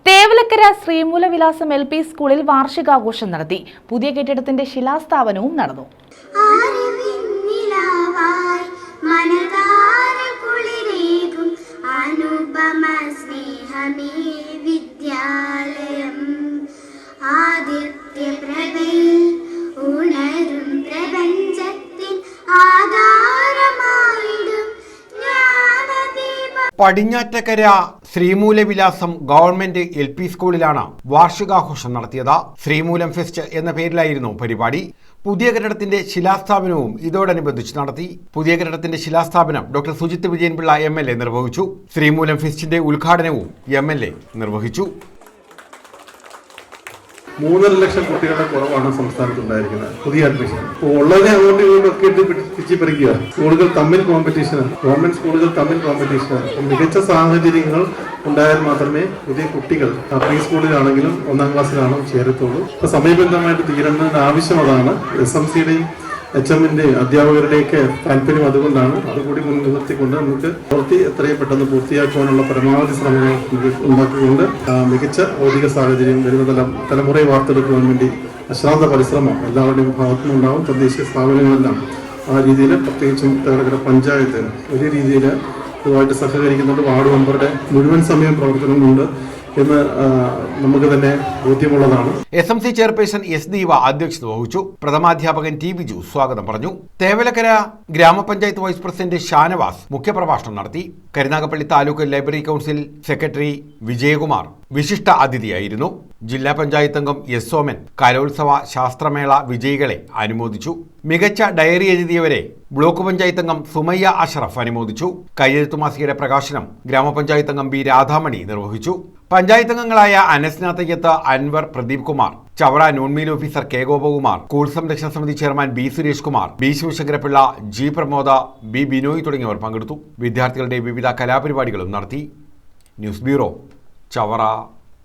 Thevalakkara ശ്രീമൂലവിലാസം LP സ്കൂളിൽ വാർഷികാഘോഷം നടത്തി. പുതിയ കെട്ടിടത്തിന്റെ ശിലാസ്ഥാപനവും നടന്നു. പടിഞ്ഞാറ്റക്കര ശ്രീമൂലവിലാസം ഗവൺമെന്റ് LP സ്കൂളിലാണ് വാർഷികാഘോഷം നടത്തിയത്. ശ്രീമൂലം ഫെസ്റ്റ് എന്ന പേരിലായിരുന്നു പരിപാടി. പുതിയ കെട്ടിടത്തിന്റെ ശിലാസ്ഥാപനവും ഇതോടനുബന്ധിച്ച് നടത്തി. പുതിയ കെട്ടിടത്തിന്റെ ശിലാസ്ഥാപനം ഡോക്ടർ സുജിത് വിജയൻപിള്ള MLA നിർവഹിച്ചു. ശ്രീമൂലം ഫെസ്റ്റിന്റെ ഉദ്ഘാടനവും MLA നിർവഹിച്ചു. 3.5 ലക്ഷം കുട്ടികളുടെ കുറവാണ് സംസ്ഥാനത്തുണ്ടായിരിക്കുന്നത് പുതിയ അഡ്മിഷൻ. ഉള്ളതിനെ അങ്ങോട്ടും ഇങ്ങോട്ടൊക്കെ പിടിച്ചിപ്പറിക്കുക. സ്കൂളുകൾ തമ്മിൽ കോമ്പറ്റീഷനാണ്, ഗവൺമെന്റ് സ്കൂളുകൾ തമ്മിൽ കോമ്പറ്റീഷനാണ്. മികച്ച സാഹചര്യങ്ങൾ ഉണ്ടായാൽ മാത്രമേ പുതിയ കുട്ടികൾ പ്രീ സ്കൂളിലാണെങ്കിലും 1ാം ക്ലാസ്സിലാണോ ചേരത്തുള്ളൂ. ഇപ്പൊ സമയബന്ധമായിട്ട് തീരേണ്ടതിന്റെ ആവശ്യം അതാണ്. SMCയുടെയും HMന്റെ അധ്യാപകരുടെയൊക്കെ താല്പര്യം അതുകൊണ്ടാണ്. അതുകൂടി മുൻനിർത്തിക്കൊണ്ട് നമുക്ക് പ്രവൃത്തി എത്രയും പെട്ടെന്ന് പൂർത്തിയാക്കുവാനുള്ള പരമാവധി ശ്രമങ്ങൾ ഉണ്ടാക്കിക്കൊണ്ട് മികച്ച ഭൗതിക സാഹചര്യം വരുന്ന തലമുറയെ വാർത്തെടുക്കുവാൻ വേണ്ടി അശ്രാന്ത പരിശ്രമം എല്ലാവരുടെയും ഭാഗത്തുനിന്നുണ്ടാവും. തദ്ദേശീയ സ്ഥാപനങ്ങളെല്ലാം ആ രീതിയിൽ, പ്രത്യേകിച്ചും തേവലക്കര പഞ്ചായത്ത് വലിയ രീതിയിൽ ഇതുമായിട്ട് സഹകരിക്കുന്നുണ്ട്. വാർഡ് മെമ്പറുടെ മുഴുവൻ സമയം പ്രവർത്തനമുണ്ട് എന്ന് നമുക്ക് തന്നെ ബോധ്യമുള്ളതാണ്. SMC chairperson S. ദീപ അധ്യക്ഷത വഹിച്ചു. പ്രഥമാധ്യാപകൻ T. ബിജു സ്വാഗതം പറഞ്ഞു. തേവലക്കര ഗ്രാമപഞ്ചായത്ത് വൈസ് പ്രസിഡന്റ് ഷാനവാസ് മുഖ്യപ്രഭാഷണം നടത്തി. Karunagappally taluk library council secretary Vijayakumar വിശിഷ്ട അതിഥിയായിരുന്നു. ജില്ലാ പഞ്ചായത്ത് അംഗം S. സോമൻ കലോത്സവ ശാസ്ത്രമേള വിജയികളെ അനുമോദിച്ചു. മികച്ച ഡയറി എഴുതിയവരെ ബ്ലോക്ക് പഞ്ചായത്ത് അംഗം സുമയ്യ അഷറഫ് അനുമോദിച്ചു. കയ്യെഴുത്തു മാസികയുടെ പ്രകാശനം ഗ്രാമപഞ്ചായത്ത് അംഗം B. രാധാമണി നിർവഹിച്ചു. പഞ്ചായത്ത് അംഗങ്ങളായ Anasna Thayyath, Anwar, Pradeep Kumar, Chavara noon meal officer K. Gopakumar, school സംരക്ഷണ സമിതി chairman B. Suresh Kumar, B. Sivasankarapillai, G. Pramoda, B. Binoy തുടങ്ങിയവർ പങ്കെടുത്തു. വിദ്യാർത്ഥികളുടെ വിവിധ കലാപരിപാടികളും നടത്തി. News bureau, Chavara.